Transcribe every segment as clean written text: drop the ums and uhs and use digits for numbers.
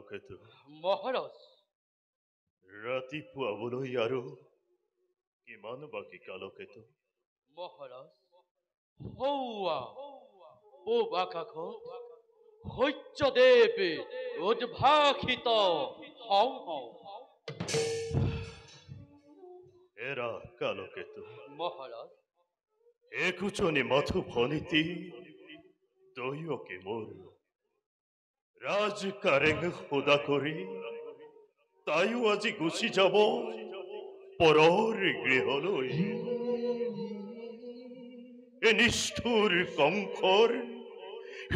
কালকেতু মহাৰাজ ৰাতিপুৱাবলৈ আৰু কিমান বাকী কালকেতু মহাৰাজ হৌৱা পূব আকাশত সূৰ্যদেৱ উদ্ভাসিত হওঁ হওঁ এৰা কালকেতু মহাৰাজ একুচনি মাথু ভনিতি দৈয়কে মোৰ ৰাজ কাৰেং সদা কৰি তাইও আজি গুচি যাব পৰৰ গৃহলৈ এ নিষ্ঠুৰ কংসৰ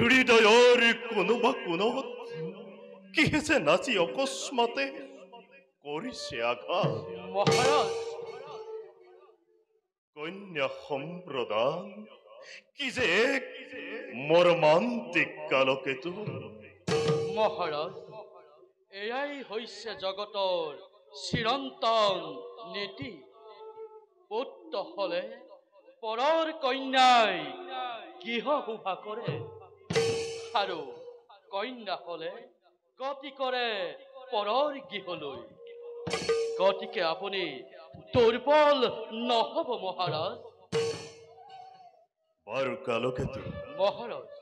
হৃদয়ৰ কোনোবা কোণত কিহে যে নাচি অকস্মাতে কৰিছে আঘাত মহাৰাজ কন্যা সম্প্ৰদান কি যে এক মৰ্মান্তিক কালকেতু মহাৰাজ এয়াই হৈছে জগতৰ চিৰন্তন নীতি পুত্ৰ হলে পৰৰ কন্যাই গৃহ শোভা কৰে আৰু কন্যা হলে গতি কৰে পৰৰ গৃহলৈ গতিকে আপুনি দুৰ্বল নহব মহাৰাজ বাৰু কালকেতু মহাৰাজ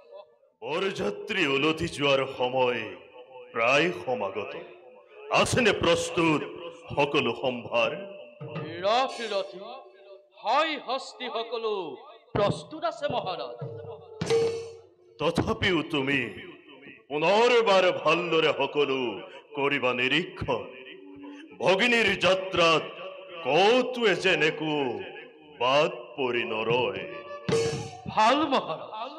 বৰযাত্ৰী উলটি যোৱাৰ সময় প্ৰায় সমাগত আছেনে প্ৰস্তুত সকলো সম্ভাৰ ৰথি ৰথি হয় হস্তি সকলো প্ৰস্তুত আছে মহাৰাজ তথাপিও তুমি পুনৰবাৰ ভালদৰে সকলো কৰিবা নিৰীক্ষণ ভগিনীৰ যাত্ৰাত কৌতুৱে যেনেকো বাদ পৰি নৰয় ভাল মহাৰাজ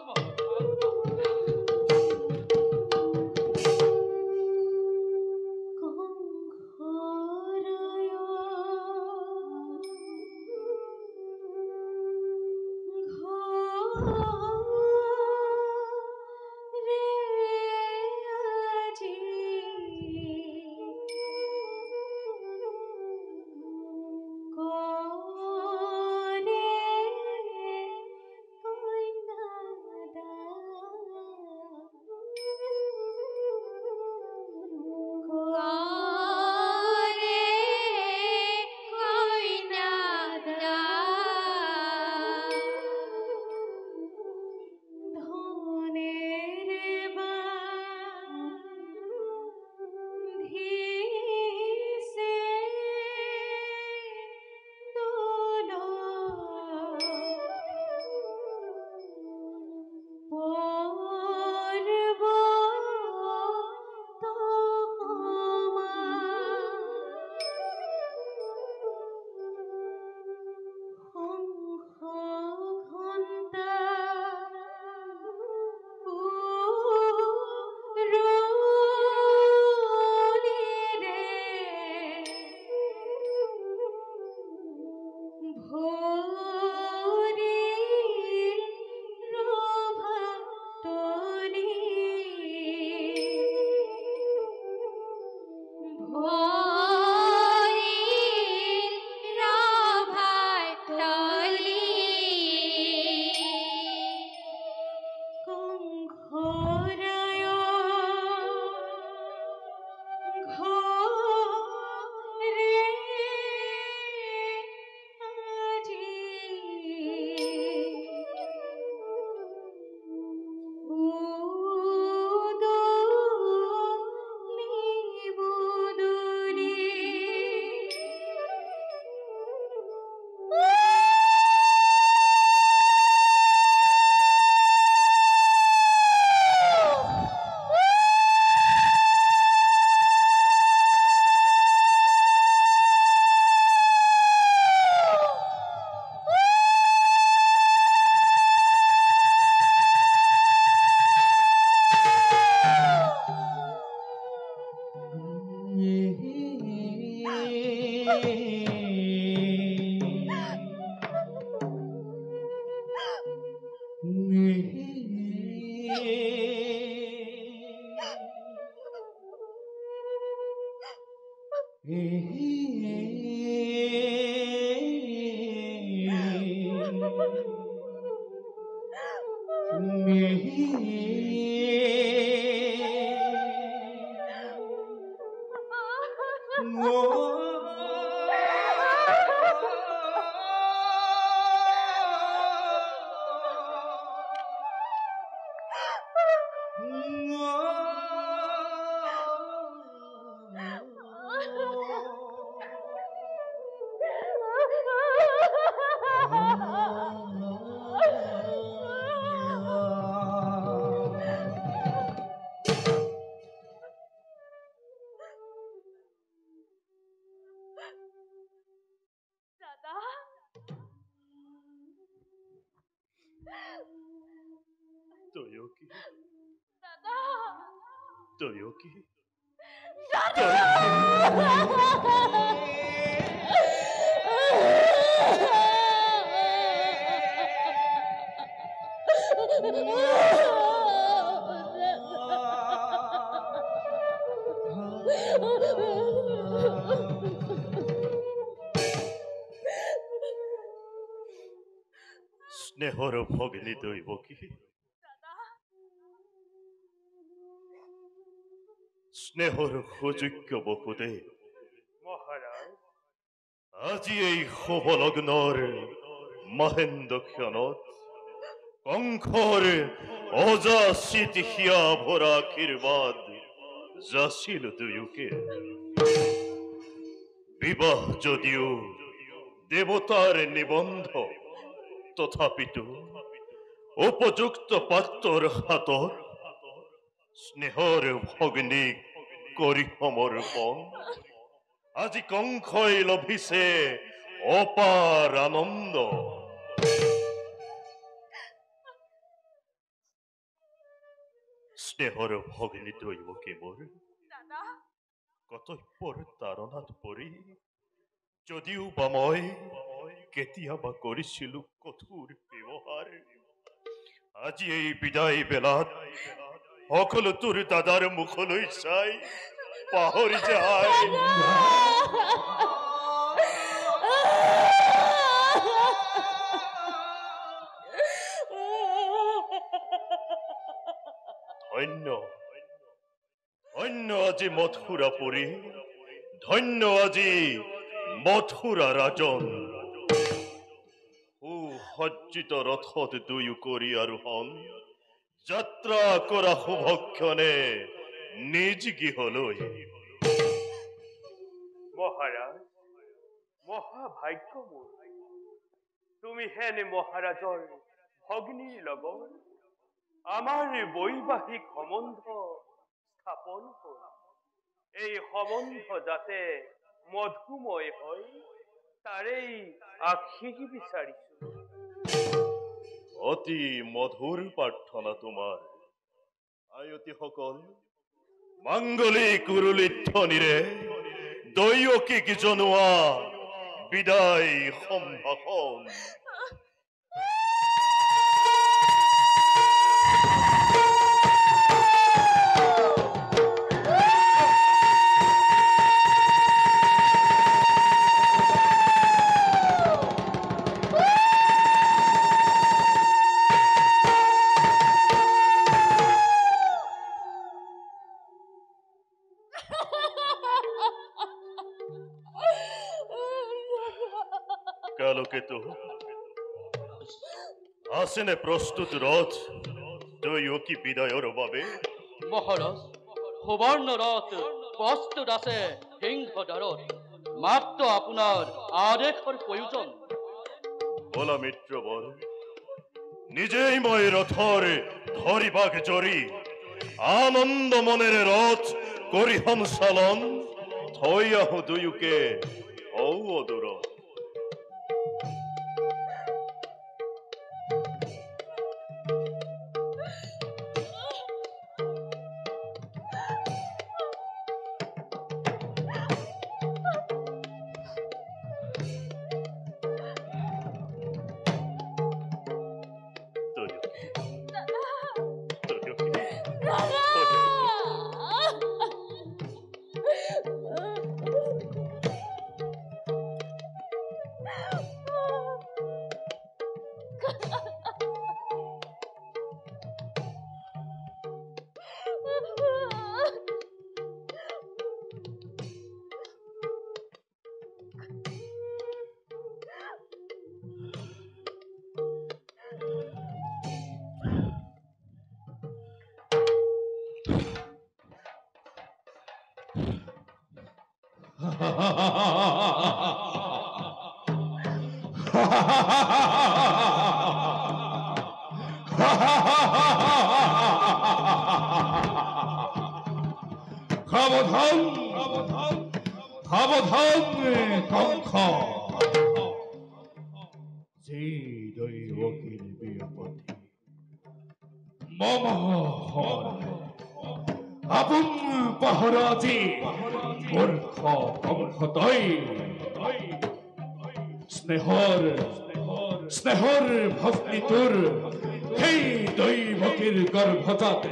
豊樹দাদা豊樹স্নেহৰ ভগিনী দৈবকী স্নেহৰ সুযোগ্য বসুদেৱ মহাৰাজ আজি এই শুভলগ্নৰ মহেন্দ্ৰক্ষণত কংসৰ অযাচিত হিয়া ভৰা আশীৰ্বাদ যাচিল দুয়োকে বিবাহ যদিও দেৱতাৰ নিবন্ধ তথাপিতো উপযুক্ত পাত্ৰৰ হাতত স্নেহৰ ভগ্নীক কৰি সমৰ্পণ আজি কংসই লভিছে অপাৰ আনন্দ স্নেহৰ ভগ্নী দৈবকী মোৰ দাদা কৰ্তব্যৰ তাৰণাত পৰি যদিও বা মই কেতিয়াবা কৰিছিলো কঠোৰ ব্যৱহাৰ আজি এই বিদায় বেলাত সকলো তোৰ দাদাৰ মুখলৈ চাই পাহৰি যায় ধন্য ধন্য আজি মথুৰাপুৰী ধন্য আজি মথুৰা ৰাজন সুসজ্জিত ৰথত দুয়ো কৰি আৰোহণ যাত্ৰা কৰা শুভক্ষণে নিজ গৃহলৈ মহাৰাজ মহাভাগ্য মোৰ তুমি হেনে মহাৰাজৰ ভগ্নীৰ লগত আমাৰ বৈবাহিক সম্বন্ধ স্থাপন হ'ল এই সম্বন্ধ যাতে মধুময় হয় তাৰেই আশীষ বিচাৰিছো অতি মধুৰ প্ৰাৰ্থনা তোমাৰ আয়তীসকল মাংগলিক উৰুলিধ্বনিৰে দৈয়কীক জনোৱা বিদায় সম্ভাষণ কালকেতু আছেনে প্ৰস্তুত ৰথ দৈয়কী বিদায়ৰ বাবে মহাৰাজ সুবৰ্ণ ৰথ প্ৰস্তুত আছে সিংহদ্বাৰত মাত্ৰ আপোনাৰ আদেশৰ প্ৰয়োজন বলা মিত্ৰবৰ নিজেই মই ৰথৰ ধৰিবাক জৰি আনন্দ মনেৰে ৰথ কৰি সঞ্চালন থৈ আহো দুয়োকে অদূৰত সাবধান সাবধান কংস যি দৈবকীৰ বিপত্তি মমহৰ আপোন পাহৰাজি মূৰ্খ কংসতই স্নেহৰ ভগ্নীটোৰ সেই দৈৱকীৰ গৰ্ভজাত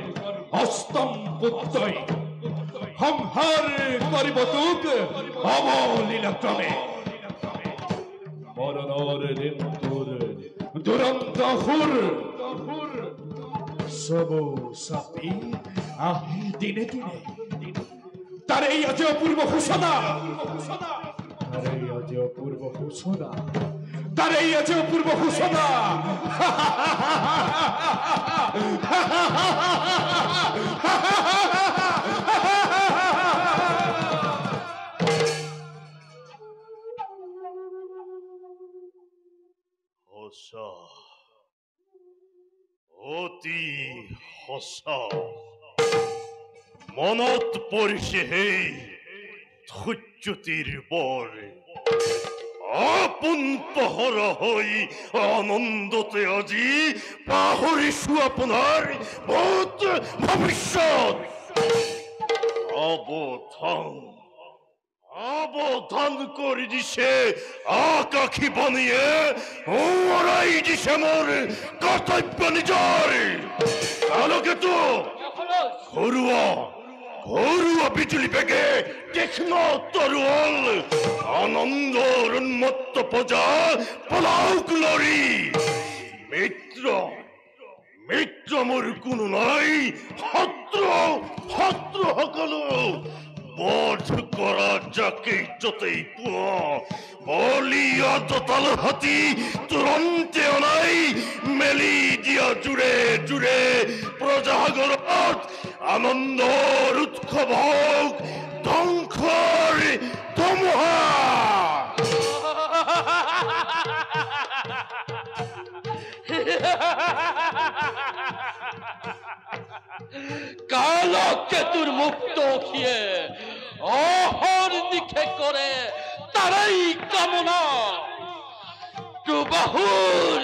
অষ্টম পুত্ৰই সংহাৰ কৰিব তোক অৱলীলাক্ৰমে মৰণৰ দিনটোৰ দুৰন্ত সুৰ চবু চাপি আহি দিনে দিনে তাৰে আজি অপূৰ্ব সূচনা তাৰে আজি অপূৰ্ব সূচনা সঁচা অতি সঁচা মনত পৰিছে সেই ধৈৰ্যতিৰ বৰ আপোন পহৰা হৈ আনন্দতে আজি পাহৰিছো আপোনাৰ বহুত ভৱিষ্যত অৱধান কৰি দিছে আকাশী বাণীয়ে সোঁৱৰাই দিছে মোৰ কৰ্তব্য নিজৰ আলোকেতো ঘৰুৱা বিজুলী বেগে তীক্ষ্ণ তৰোৱাল আনন্দৰ উন্মত্ত পজা পলাওক লৰি মিত্ৰ মোৰ কোনো নাই শত্ৰু সকলো বধ কৰা যাকেই যতেই পোৱা বলিয়া দতাল হাতী তুৰন্তে অনাই মেলি দিয়া জোৰে জোৰে প্ৰজাগৰত আনন্দৰ উৎসৱ হওক ধ্বংসৰ ধুমুহা কালকেতুর মুক্ত খিয়ে অহর দিকে করে তারাই কামনা দুবাহুর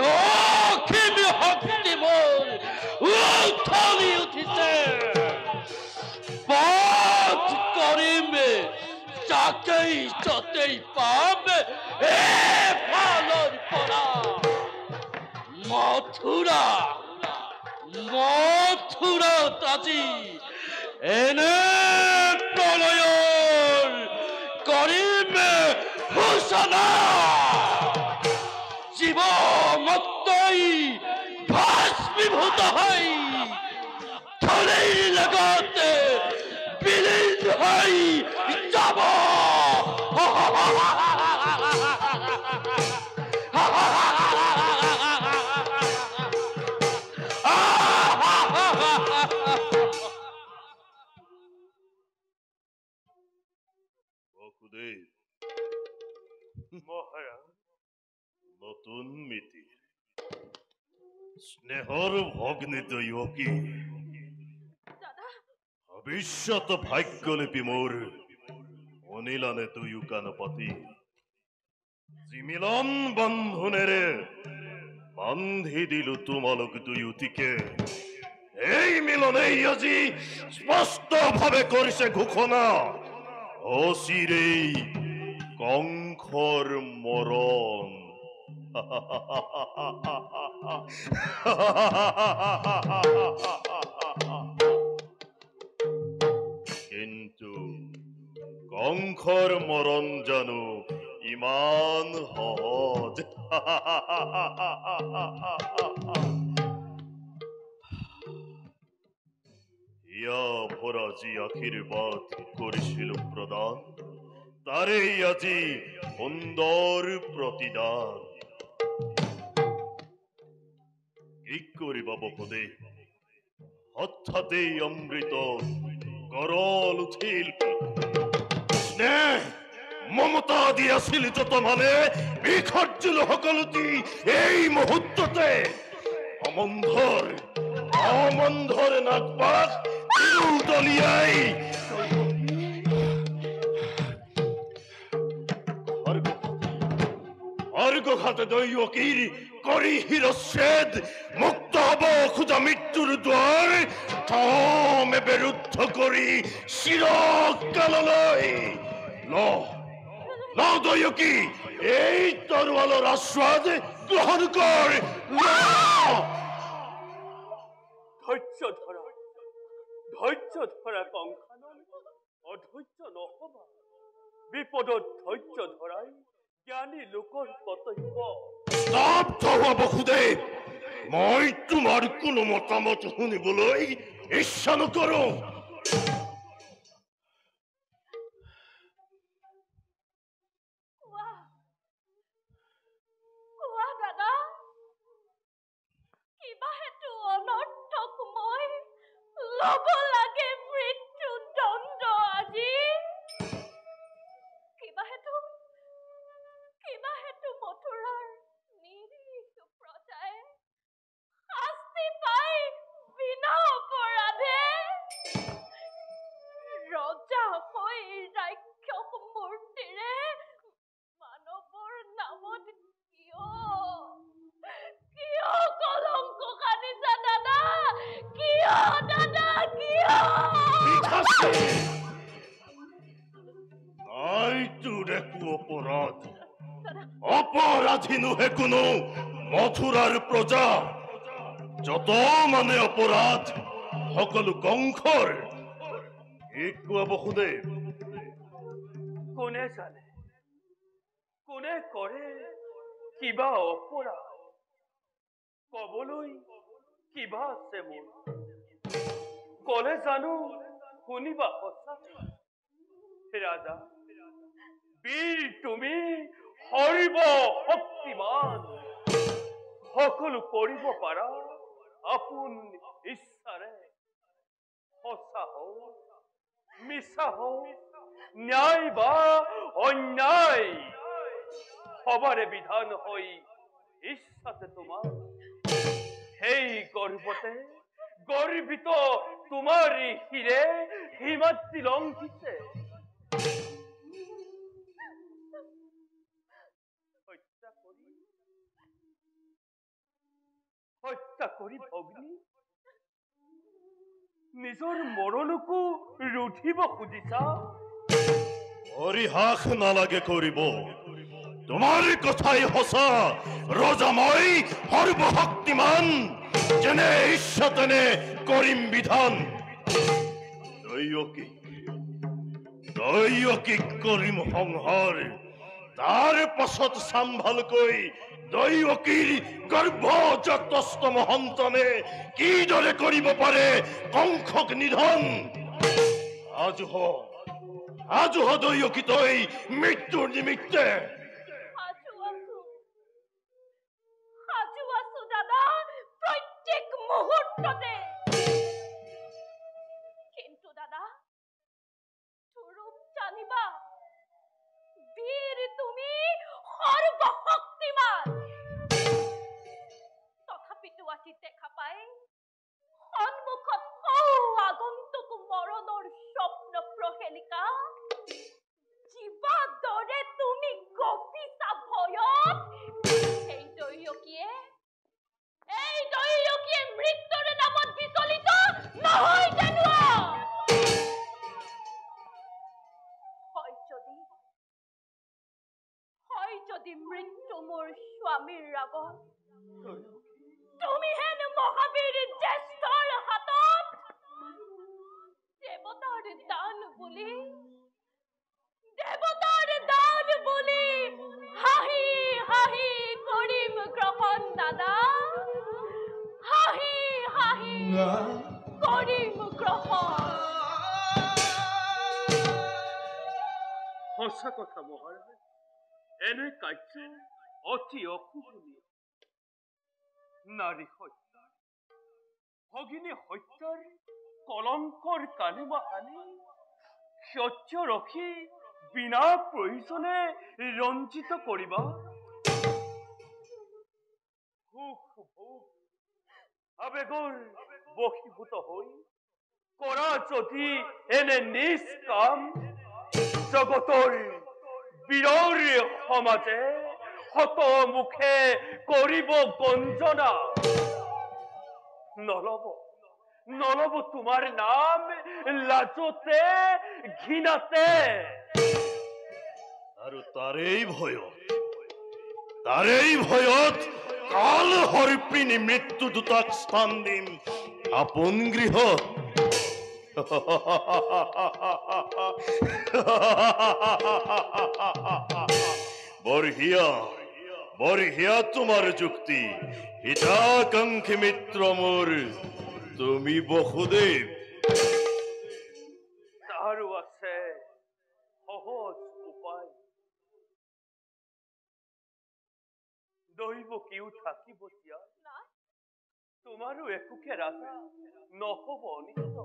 অখিম শক্তি মোর উথলি উঠিছে পথ করিমে যাকেই যতেই পাবে এ ফালর পরা মথুরা আজি এনে প্ৰলয়ৰ কৰিমে ঘোষণা জীৱ মত্তই ভস্মীভূত হৈ থলীৰ লগতে বিলীন হৈ যাব মহাৰাজ নতুন মিতি স্নেহৰ ভগ্নী দৈৱকী দাদা ভৱিষ্যত ভাগ্যলিপি মোৰ অনিলানে দুয়ো কাণ পাতি যি মিলন বন্ধনেৰে বান্ধি দিলো তোমালোক দুয়োটিকে এই মিলনেই আজি স্পষ্টভাৱে কৰিছে ঘোষণা অচিৰেই কংসৰ মৰণ কিন্তু কংসৰ মৰণ জানো ইমান সহজ ইয়া ভৰা যি আশীৰ্বাদ কৰিছিলো প্ৰদান তাৰেই আজি সুন্দৰ প্ৰতিদান কি কৰিবা বপদে হঠাতেই অমৃত গৰল উঠিল স্নেহ মমতা দি আছিল যত মানে বিসৰ্জিল সকলোটি এই মুহূৰ্ততে অমন্ধৰ নাগপাত দলিয়াই অৰ্ঘঘাতে দৈবকীৰ কৰি শিৰচ্ছেদ মুক্ত হব খোজা মৃত্যুৰ দুৱাৰ থমে বিৰুদ্ধ কৰি চিৰকাললৈ ল দৈয়কী এই তৰোৱালৰ আস্বাদ গ্ৰহণ কৰ ধৈৰ্য ধৰা কংসানন অধৈৰ্য নহবা বিপদত ধৈৰ্য ধৰাই জ্ঞানী লোকৰ কৰ্তব্য স্তব্ধ হোৱা বসুদেৱ মই তোমাৰ কোনো মতামত শুনিবলৈ ইচ্ছা নকৰো কোৱা দাদা কিবা হেতু অনৰ্থক মই ল'ব লাগে মৃত্যু দণ্ড আজি কিবা হেতু মথুৰাৰ নিৰীহ প্ৰজাই শাস্তি পাই বিনা অপৰাধে ৰজা হৈ ৰাক্ষস মূৰ্তিৰে মানৱৰ নামত কিয় কলংক কাটিছা দাদা কিয় তোৰ একো অপৰাধী নোহে কোনো মথুৰাৰ প্ৰজা যত মানে অপৰাধ সকলো কংসৰ কোৱা বসুদেৱ কোনে জানে কোনে কৰে কিবা অপৰাধ কবলৈ কিবা আছে মোৰ কলে জানো শুনিবা সঁচা ৰাজা বীৰ তুমি সৰ্ব শক্তিমান সকলো কৰিব পাৰা আপোন ইচ্ছাৰে সঁচা হওক মিছা হওক ন্যায় বা অন্যায় সবাৰে বিধান হৈ ইচ্ছাতে তোমাৰ সেই গৰ্বিত তোমাৰ শিৰে হিমাদ্ৰী লংঘিছে হত্যা কৰি ভগ্নী নিজৰ মৰণকো ৰুধিব খুজিছা পৰিহাস নালাগে কৰিব তোমাৰ কথাই সঁচা ৰজা মই সৰ্বশক্তিমান যেনে ইচ্ছা তেনে কৰিম বিধান দৈয়কীক কৰিম সংহাৰ তাৰ পাছত চাম্ভালকৈ দৈয়কীৰ গৰ্ভজাতস্তম সন্তানে কিদৰে কৰিব পাৰে কংসক নিধন আজু হ দৈয়কী তই মৃত্যুৰ নিমিত্তে সাজু আছো দাদা প্ৰত্যেক মুহূৰ্ততে কিন্তু দাদা তুৰুপ জানিবা বীৰ তুমি সৰ্বশক্তিমান তথাপিতো আজি দেখা পাই সন্মুখত আগন্তুক মৰণৰ স্বপ্ন প্ৰহেলিকা জীৱা দৰে তুমি গপিছা ভয়ত এই দৈয়কীয়ে মৃত্যুৰ নামত বিচলিত নহয় জানো হয় যদি মৃত্যু মোৰ স্বামীৰ ৰাগত তুমি হেন মহাবীৰ জ্যেষ্ঠৰ হাতত দেৱতাৰ দান বুলি হাঁহি হাঁহি কৰিম গ্ৰহণ দাদা হাঁহি হাঁহি কৰিম গ্ৰহণ সঁচা কথা মহাৰাজ এনে কাৰ্য অতি অশুভনীয় নাৰী হত্যা ভগিনী হত্যাৰ কলংকৰ কালিমা আনি সহ্য ৰখি বিনা প্ৰয়োজনে ৰঞ্জিত কৰিবা সুখ ভোগ আবেগৰ বশীভূত হৈ কৰা যদি এনে নিজ কাম জগতৰ বীৰৰ সমাজে শত মুখে কৰিব গঞ্জনা নলব তোমাৰ নাম লাজতে ঘৃণাতে আৰু তাৰেই ভয়ত কাল হৰিপিনী মৃত্যু দুটাক স্থান দিম আপোন গৃহত বঢ়িয়া তোমাৰ যুক্তি হিতাকাংক্ষী মিত্ৰ মোৰ তুমি বসুদেৱ তাৰো আছে সহজ উপায় দৈব কিও থাকিব দিয়া তোমাৰো একোকে ৰাজা নহব অনিষ্ট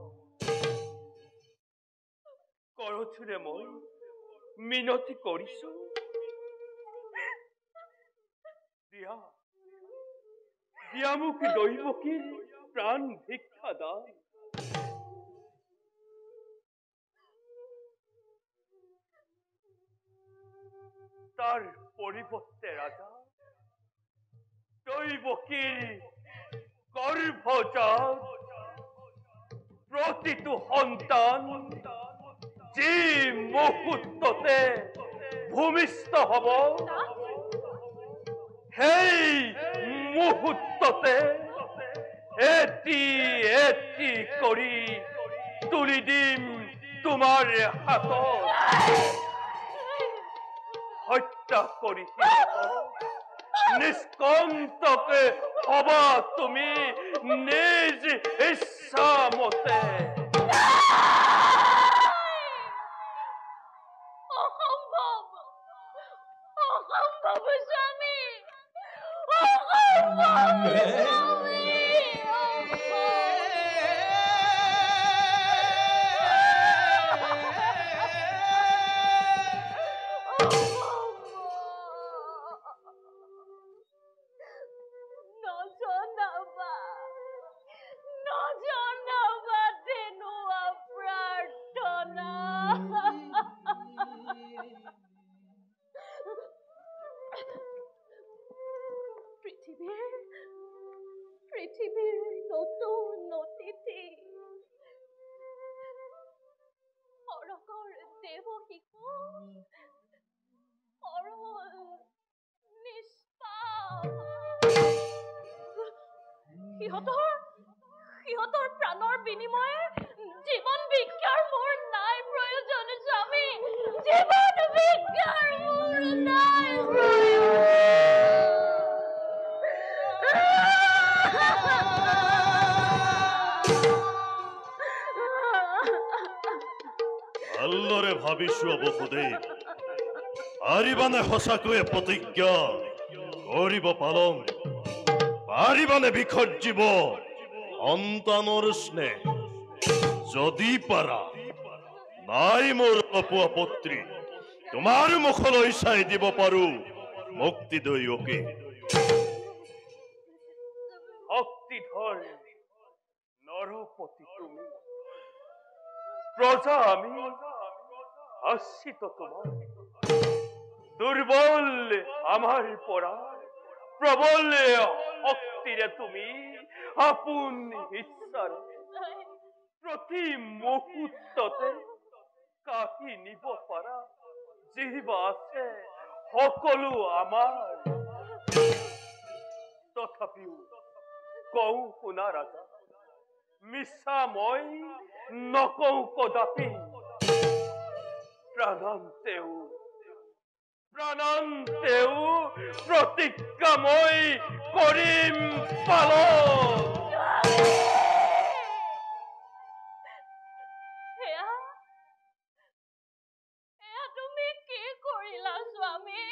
কৰচোৰে মই মিনতি কৰিছো দিয়া মোক দৈবকীৰ প্ৰাণ ভিক্ষা দান তাৰ পৰিৱৰ্তে ৰাজা দৈবকীৰ গৰ্ভজাত প্ৰতিটো সন্তান যি মুহূৰ্ততে ভূমিষ্ঠ হব সেই মুহূৰ্ততে এটি কৰি তুলি দিম তোমাৰ হাতত হত্যা কৰি নিষ্কণ্টকে হবা তুমি নিজ ইচ্ছা মতে অসম্ভৱ স্বামী পৃথিৱীৰ নতুন অতিথি সৰগৰ দেৱ শিশু সৰল নিষ্পাপ সিহঁতৰ প্ৰাণৰ বিনিময়ে জীৱন ভিক্ষাৰ মোৰ নাই প্ৰয়োজন স্বামী জীৱন ভিক্ষাৰ মোৰ নাই ভালদৰে ভাবিছো বসুদেৱ পাৰিবানে সঁচাকৈয়ে প্ৰতিজ্ঞা কৰিব পালন পাৰিবানে বিসৰ্জিব সন্তানৰ স্নেহ যদি পাৰা নাই মোৰ অপুৱা পুত্ৰী তোমাৰ মুখলৈ চাই দিব পাৰো মুক্তি দৈয়কে শক্তিধৰ নৰপতি তুমি প্ৰজা আমি আশ্ৰিত তোমাৰ দুৰ্বল আমাৰ পৰা প্ৰবল শক্তিৰে তুমি আপোন ইচ্ছাৰে প্ৰতি মুহূৰ্ততে কাঢ়ি নিব পাৰা যিবা আছে সকলো আমাৰ তথাপিও কওঁ শুনা ৰাজা মিছা মই নকওঁ কদাপি প্ৰাণান্তেও প্ৰতিজ্ঞা মই কৰিম পালন এয়া তুমি কি কৰিলা স্বামী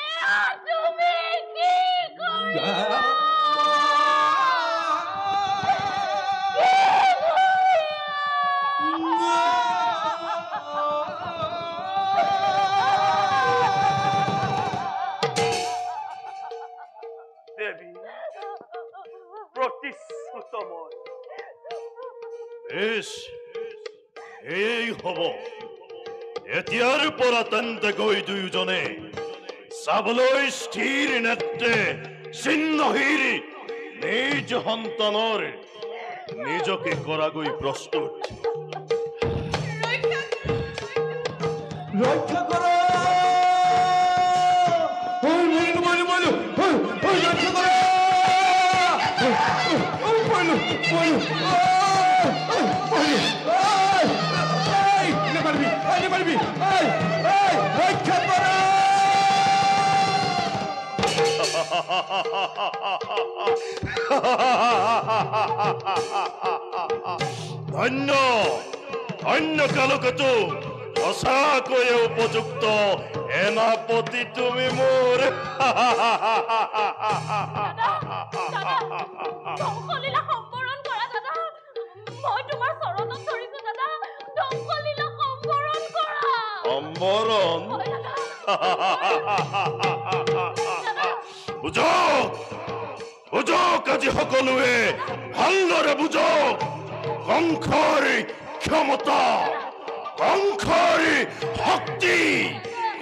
এয়া তুমি কি কৰিলা প্ৰতিশ্ৰুতময় বেশ এই হব এতিয়াৰ পৰা তেন্তে গৈ দুয়োজনে চাবলৈ স্থিৰ নেত্ৰে চিহ্নহীৰ নিজ সন্তানৰ নিজকে কৰাগৈ প্ৰস্তুত। ৰক্ষা কৰা ধন্য ধন্য কালকেতু সঁচাকৈয়ে উপযুক্ত সেনাপতি তুমি মোৰ। ধ্বংসলীলা সম্বৰণ কৰা দাদা, মই তোমাৰ চৰণত ধৰিছো দাদা, ধ্বংসলীলা সম্বৰণ কৰা। সম্বৰণ হয় দাদা। বুজক বুজক, আজি সকলোৱে ভালদৰে বুজক। কংসৰ ক্ষমতা, কংসৰ শক্তি,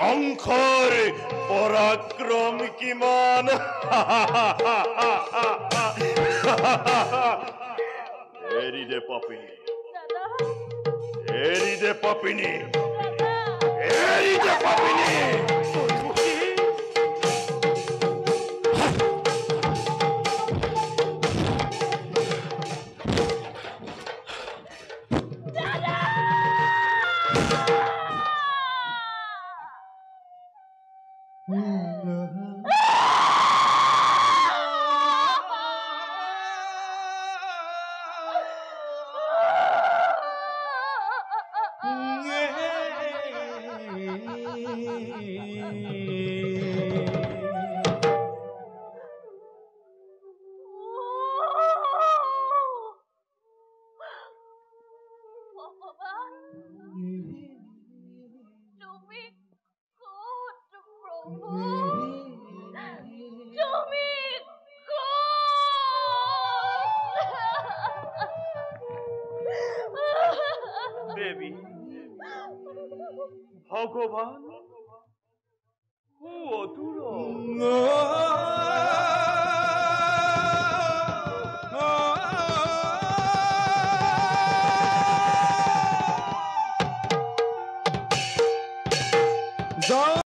কংসৰ পৰাক্ৰম কিমান। এৰি দে পাপিনী, দাদা, এৰি দে পাপিনী, দাদা। এৰি দে পাপিনী। ভগৱান, তুমি ক'ত প্ৰভু? তুমি দেৱী ভগৱান